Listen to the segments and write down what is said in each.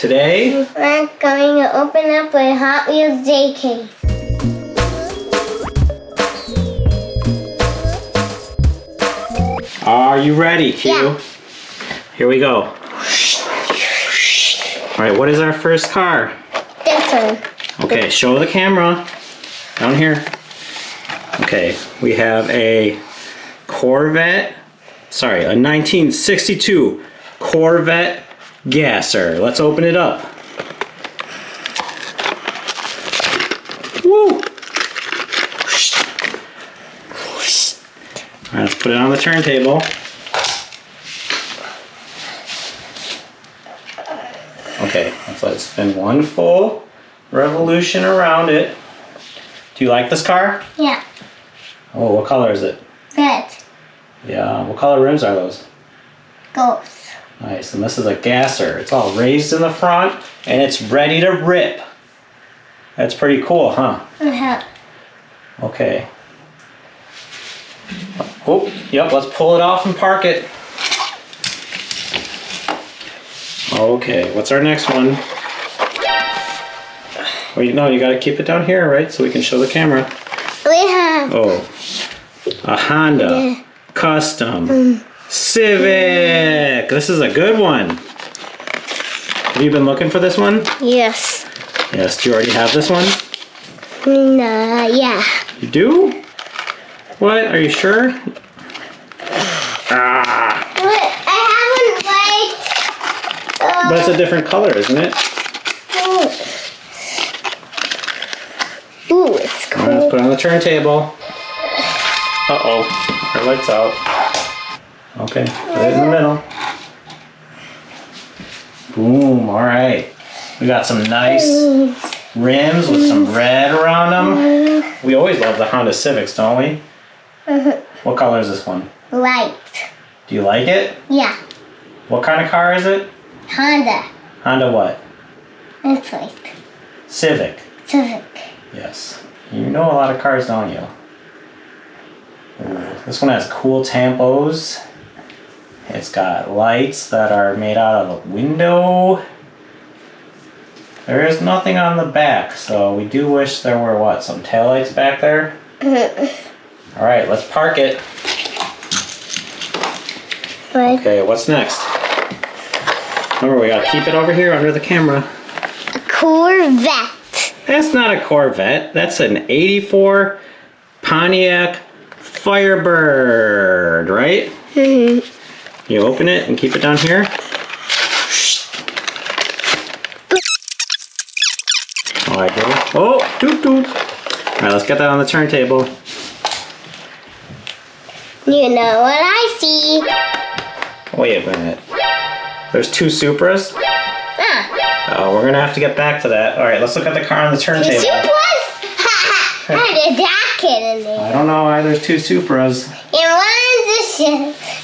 Today, we're going to open up a Hot Wheels JK. are you ready, Q? Yeah. Here we go. Alright, what is our first car? This one. Okay, show the camera. Down here. Okay, we have a Corvette. Sorry, a 1962 Corvette Gasser. Let's open it up. Woo! Alright, let's put it on the turntable. Okay, let's let it spin one full revolution around it. Do you like this car? Yeah. Oh, what color is it? Red. Yeah, what color rims are those? Gold. Nice, and this is a gasser. It's all raised in the front, and it's ready to rip. That's pretty cool, huh? Uh-huh. Okay. Oh, yep, let's pull it off and park it. Okay, what's our next one? Wait, no, you gotta keep it down here, right? So we can show the camera. We have... Oh, a Honda Custom Civic. This is a good one. Have you been looking for this one? Yes. Yes, do you already have this one? No, yeah. You do? What, are you sure? Ah, But I haven't liked... but it's a different color, isn't it? Ooh, it's All right, let's cool. put it on the turntable. Uh-oh, our light's out. Okay, put it in the middle. Boom, all right. We got some nice rims with some red around them. We always love the Honda Civics, don't we? What color is this one? Light. Do you like it? Yeah. What kind of car is it? Honda. Honda what? It's light. Civic. Civic. Yes. You know a lot of cars, don't you? Ooh, this one has cool tampos. It's got lights that are made out of a window. There is nothing on the back, so we do wish there were, what, some taillights back there? Alright, let's park it. Okay, what's next? Remember, we gotta keep it over here under the camera. A Corvette. That's not a Corvette. That's an 84 Pontiac Firebird, right? You open it and keep it down here. Oh, I did it. Oh, doot doot. All right, let's get that on the turntable. You know what I see. Wait a minute. There's two Supras? Ah, Oh, we're gonna have to get back to that. All right, let's look at the car on the the turntable. Supras? How did that get in there? I don't know why there's two Supras.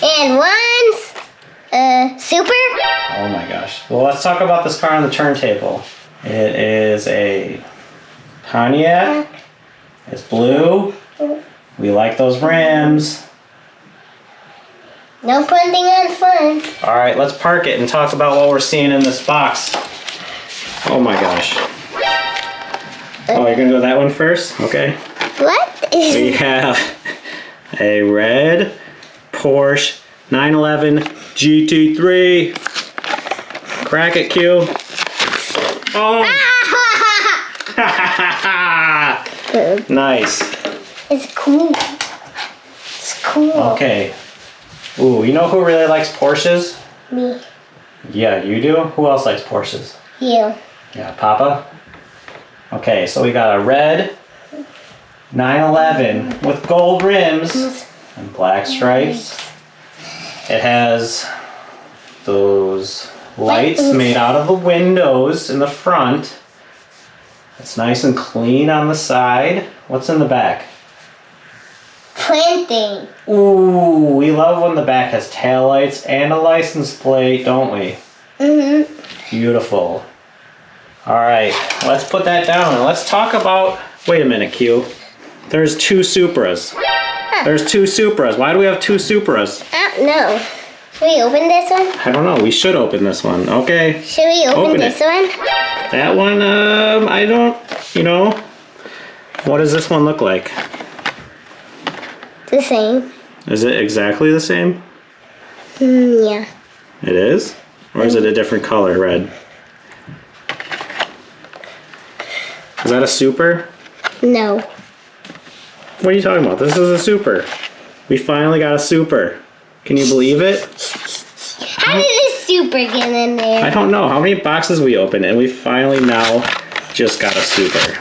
And one's Super? Oh my gosh. Well, let's talk about this car on the turntable. It is a Pontiac. It's blue. We like those rims. No punting on fun. All right, let's park it and talk about what we're seeing in this box. Oh my gosh. Oh, you're gonna go that one first? Okay. What We is have a red Porsche 911 GT3. Crack it, Q. Oh! Nice. It's cool. It's cool. Okay. Ooh, you know who really likes Porsches? Me. Yeah, you do? Who else likes Porsches? You. Yeah, Papa? Okay, so we got a red 911 with gold rims and black stripes. It has those lights made out of the windows in the front. It's nice and clean on the side. What's in the back? Planting. Ooh, we love when the back has taillights and a license plate, don't we? Beautiful. All right, let's put that down and let's talk about, wait a minute, Q. There's two Supras. There's two Supras. Why do we have two Supras? No. Should we open this one? I don't know. We should open this one. Okay. Should we open this one? That one, I don't, you know. What does this one look like? The same. Is it exactly the same? Yeah. It is? Or is it a different color, red? Is that a Supra? No. What are you talking about? This is a Supra. We finally got a Supra. Can you believe it? How did this Supra get in there? I don't know. How many boxes we opened and we finally now just got a Supra.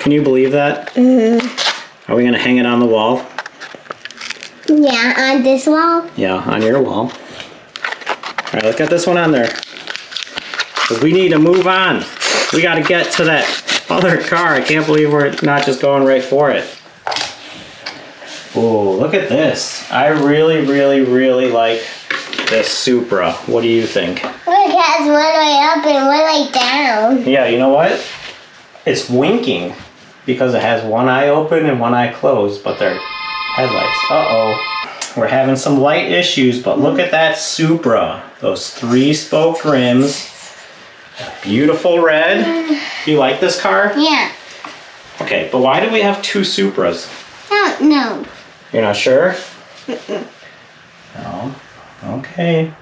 Can you believe that? Mm-hmm. Are we going to hang it on the wall? Yeah, on this wall? Yeah, on your wall. Alright, let's get this one on there. Because we need to move on. We got to get to that other car. I can't believe we're not just going right for it. Oh, look at this. I really, really, really like this Supra. What do you think? Look, it has one way up and one way down. Yeah, you know what? It's winking because it has one eye open and one eye closed, but they're headlights. Uh-oh. We're having some light issues, but look at that Supra. Those 3-spoke rims. Beautiful red. Do you like this car? Yeah. Okay, but why do we have 2 Supras? Oh, no. You're not sure? No. Okay.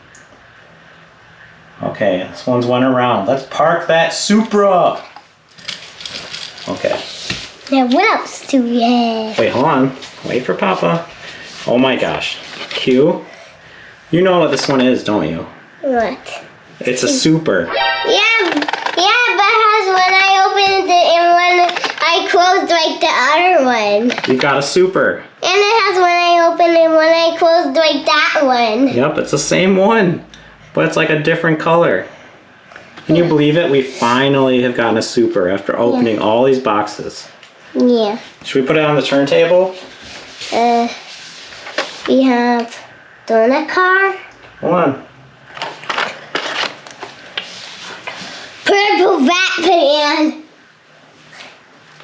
Okay, this one's went around. Let's park that Supra. Okay. Now, what else do we have? Wait, hold on. Wait for Papa. Oh my gosh. Q, you know what this one is, don't you? What? It's a Supra. Yeah, but it has one eye open and one eye closed like the other one. You got a Supra. And it has one eye open and one eye closed like that one. Yep, it's the same one, but it's like a different color. Can you believe it? We finally have gotten a Supra after opening all these boxes. Yeah. Should we put it on the turntable? We have donut car. Hold on. Purple Batman.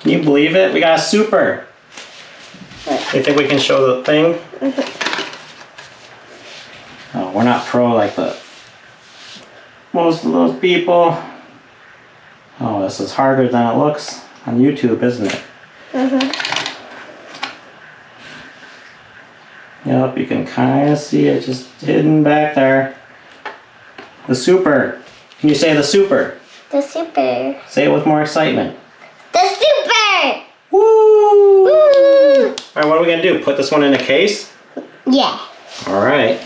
Can you believe it? We got a Supra. You think we can show the thing? Oh, we're not pro like most of those people. Oh, this is harder than it looks on YouTube, isn't it? Yep, you can kind of see it just hidden back there. The Supra. Can you say the Supra? The Super. Say it with more excitement. The Super! Woo! Woo! Alright, what are we going to do? Put this one in a case? Yeah. Alright.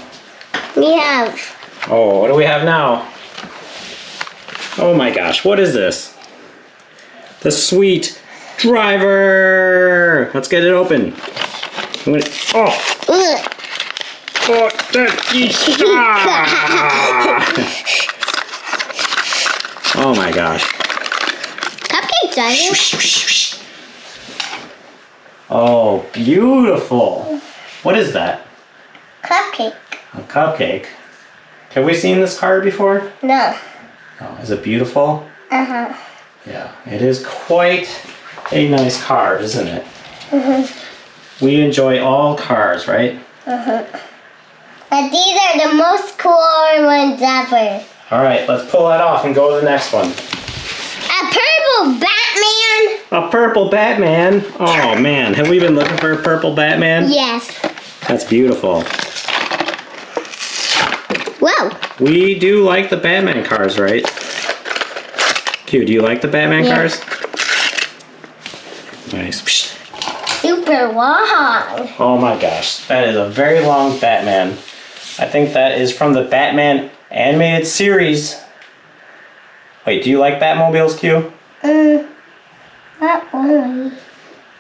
We have... Oh, what do we have now? Oh my gosh, what is this? The sweet driver! Let's get it open. Oh! Oh, oh my gosh. Cupcake driver. Oh, beautiful. What is that? Cupcake. A cupcake. Have we seen this car before? No. Oh, is it beautiful? Uh-huh. Yeah, it is quite a nice car, isn't it? We enjoy all cars, right? But these are the most cool ones ever. Alright, let's pull that off and go to the next one. A purple Batman. A purple Batman? Oh man, have we been looking for a purple Batman? Yes. That's beautiful. Whoa. We do like the Batman cars, right? Q, do you like the Batman cars? Nice. Super long. Oh my gosh, that is a very long Batman. I think that is from the Batman animated series. Wait, do you like Batmobiles, Q? Not really.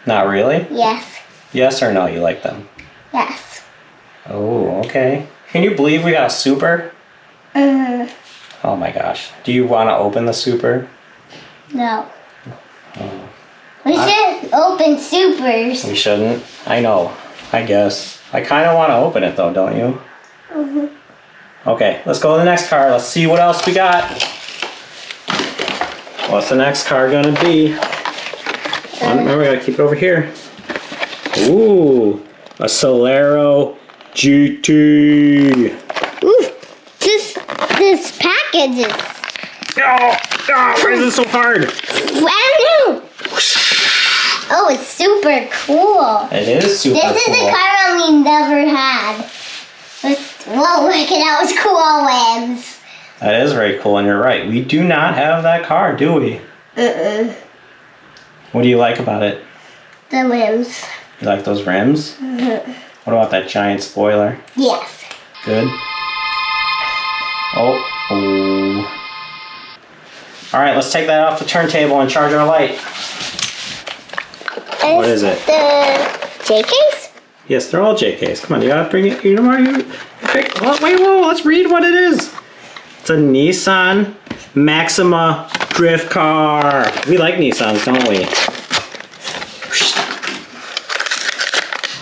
Not really? Yes. Yes or no, you like them? Yes. Oh, okay. Can you believe we got a Supra? Oh my gosh. Do you want to open the Supra? No. We should open Supers. We shouldn't. I know. I guess. I kind of want to open it though, don't you? Okay, let's go to the next car. Let's see what else we got. What's the next car gonna be? Remember, we gotta keep it over here. Ooh, a Solero GT. Ooh, this package is. Oh, why is it so hard? I don't know. Oh, it's super cool. It is super cool. This is a car we never had. Whoa, look at those cool rims. That is very cool, and you're right. We do not have that car, do we? What do you like about it? The rims. You like those rims? What about that giant spoiler? Yes. Good. Oh. All right, let's take that off the turntable and charge our light. What is it? The JKs? Yes, they're all JKs. Come on, you gotta bring it. You know what you pick? Oh, wait, whoa, let's read what it is. It's a Nissan Maxima drift car. We like Nissans, don't we?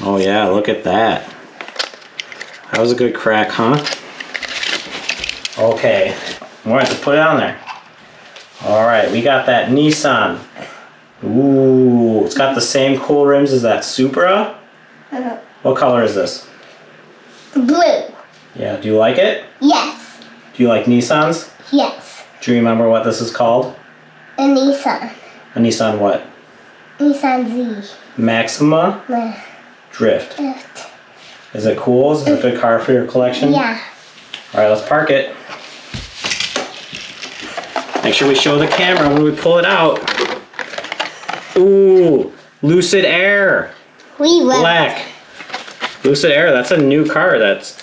Oh yeah, look at that. That was a good crack, huh? Okay, we're going to put it on there. All right, we got that Nissan. Ooh, it's got the same cool rims as that Supra. What color is this? Blue. Yeah, do you like it? Yes. Do you like Nissans? Yes. Do you remember what this is called? A Nissan. A Nissan what? Nissan Z. Maxima Drift. Drift. Is it cool? Is it a good car for your collection? Yeah. All right, let's park it. Make sure we show the camera when we pull it out. Ooh, Lucid Air. We love Black. Lucid Air, that's a new car that's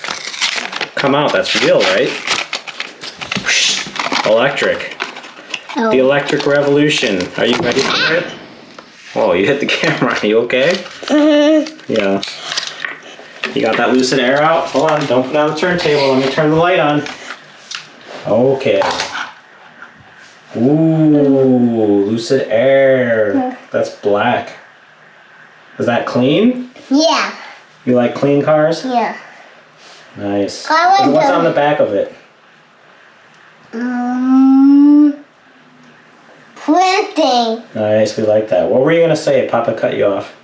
come out. That's real, right? Electric. Oh. The electric revolution. Are you ready for it? Oh, you hit the camera. Are you okay? Yeah. You got that Lucid Air out? Hold on, don't put it on the turntable. Let me turn the light on. Okay. Ooh, Lucid Air. That's black. Is that clean? Yeah. You like clean cars? Yeah. Nice. I like What's them. on the back of it? Printing. Nice, we like that. What were you going to say? Papa cut you off.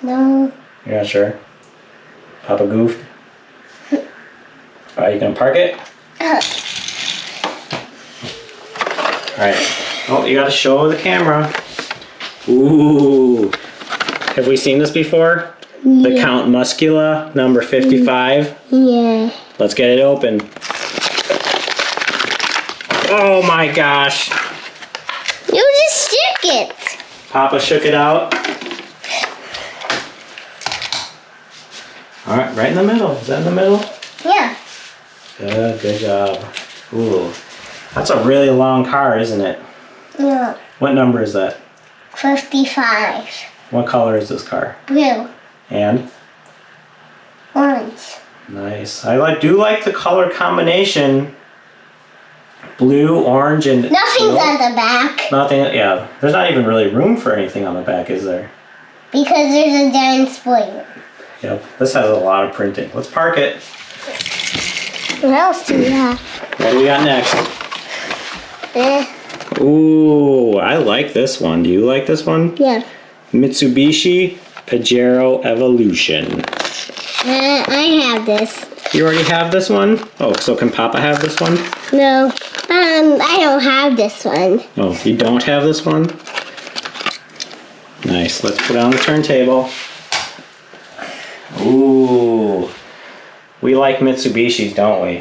No. You're not sure? Papa goofed? Alright, you going to park it? Alright. Oh, you got to show the camera. Ooh. Have we seen this before? Yeah. The Count Muscula, number 55. Yeah. Let's get it open. Oh my gosh. You just stick it. Papa shook it out. Alright, right in the middle. Is that in the middle? Yeah. Good job. Ooh. That's a really long car, isn't it? Yeah. What number is that? 55. What color is this car? Blue. And? Orange. Nice. I do like the color combination. Blue, orange, and Nothing's teal. on the back. Nothing, yeah. There's not even really room for anything on the back, is there? Because there's a giant spoiler. Yep. This has a lot of printing. Let's park it. What else do we have? What do we got next? Ooh, I like this one. Do you like this one? Yeah. Mitsubishi Pajero Evolution. I have this. You already have this one? Oh, so can Papa have this one? No. I don't have this one. Oh, you don't have this one? Nice. Let's put it on the turntable. Ooh. We like Mitsubishis, don't we?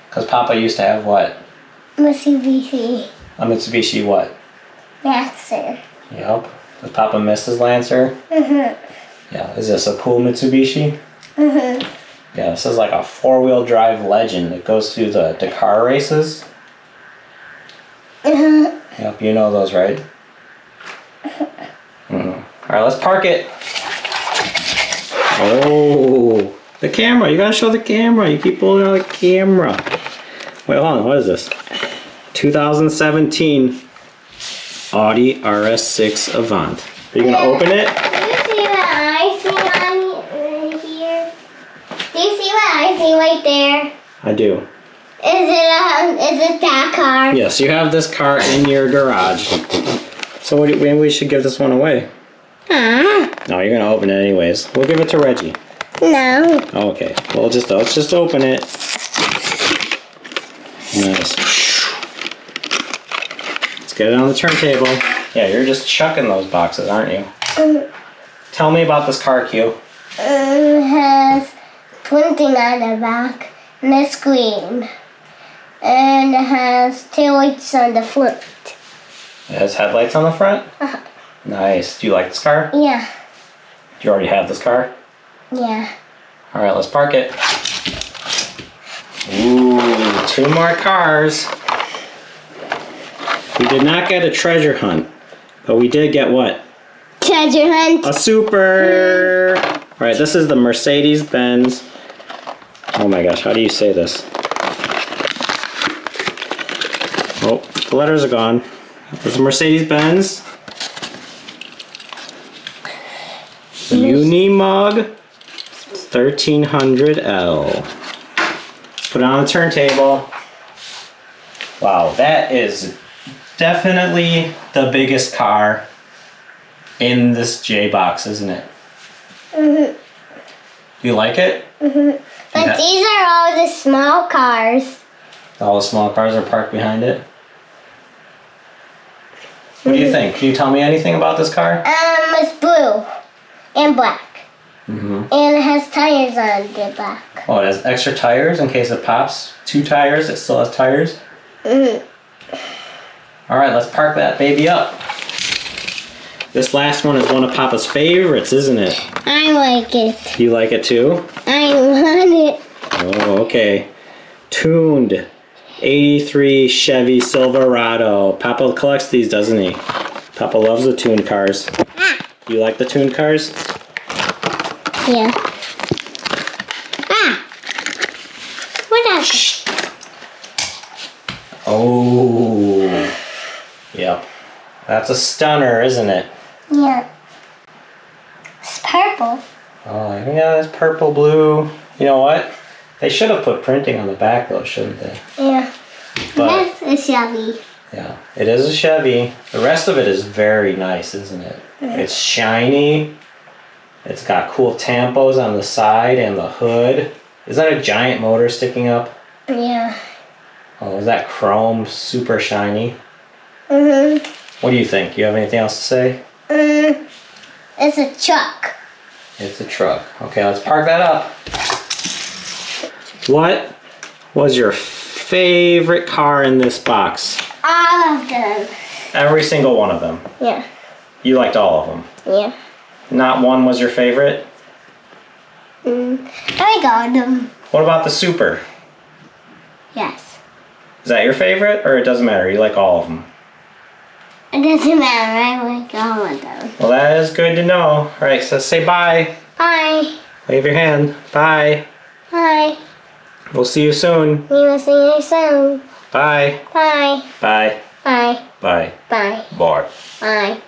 Because Papa used to have what? Mitsubishi. A Mitsubishi what? Lancer. Yep. Does Papa miss his Lancer? Yeah. Is this a cool Mitsubishi? Yeah, this is like a four-wheel drive legend. It goes through the Dakar races. Yep, you know those, right? Alright, let's park it. Oh, the camera. You gotta show the camera. You keep pulling out the camera. Wait, hold on. What is this? 2017 Audi RS6 Avant. Are you gonna open it? Do you see what I see on here? Do you see what I see right there? I do. Is it that car? Yes, you have this car in your garage. So maybe we should give this one away. Ah. No, you're gonna open it anyways. We'll give it to Reggie. No. Okay, well let's just open it. Nice. Let's get it on the turntable. Yeah, you're just chucking those boxes, aren't you? Tell me about this car, Q. It has printing on the back and it's green. And it has taillights on the front. It has headlights on the front? Nice. Do you like this car? Yeah. Do you already have this car? Yeah. Alright, let's park it. Ooh, 2 more cars. We did not get a treasure hunt, but we did get what? Treasure hunt. A Supra! Alright, this is the Mercedes-Benz. Oh my gosh, how do you say this? Oh, the letters are gone. This is Mercedes-Benz. Unimog 1300L. Let's put it on the turntable. Wow, that is definitely the biggest car in this J-box, isn't it? You like it? But these are all the small cars. All the small cars are parked behind it. What do you think? Can you tell me anything about this car? It's blue and black. And it has tires on the back. Oh, it has extra tires in case it pops. 2 tires, it still has tires. Alright, let's park that baby up. This last one is one of Papa's favorites, isn't it? I like it. You like it too? I want it. Oh, okay. Tuned 83 Chevy Silverado. Papa collects these, doesn't he? Papa loves the tuned cars. You like the tuned cars? Yeah. What else? Oh. Yep. That's a stunner, isn't it? Yeah. It's purple. Oh, yeah, it's purple, blue. You know what? They should have put printing on the back, though, shouldn't they? Yeah. But, That's a Chevy. yeah, it is a Chevy. The rest of it is very nice, isn't it? It's shiny. It's got cool tampos on the side and the hood. Is that a giant motor sticking up? Yeah. Oh, is that chrome super shiny? What do you think? You have anything else to say? It's a truck. It's a truck. Okay, let's park that up. What was your favorite car in this box? All of them. Every single one of them. Yeah. You liked all of them. Yeah. Not one was your favorite? I got them. What about the Supra? Yes. Is that your favorite, or it doesn't matter? You like all of them? It doesn't matter. I like all of them. Well, that is good to know. All right, so say bye. Bye. Wave your hand. Bye. Bye. We'll see you soon. We will see you soon. Bye. Bye. Bye. Bye. Bye. Bye. Bye. Bye.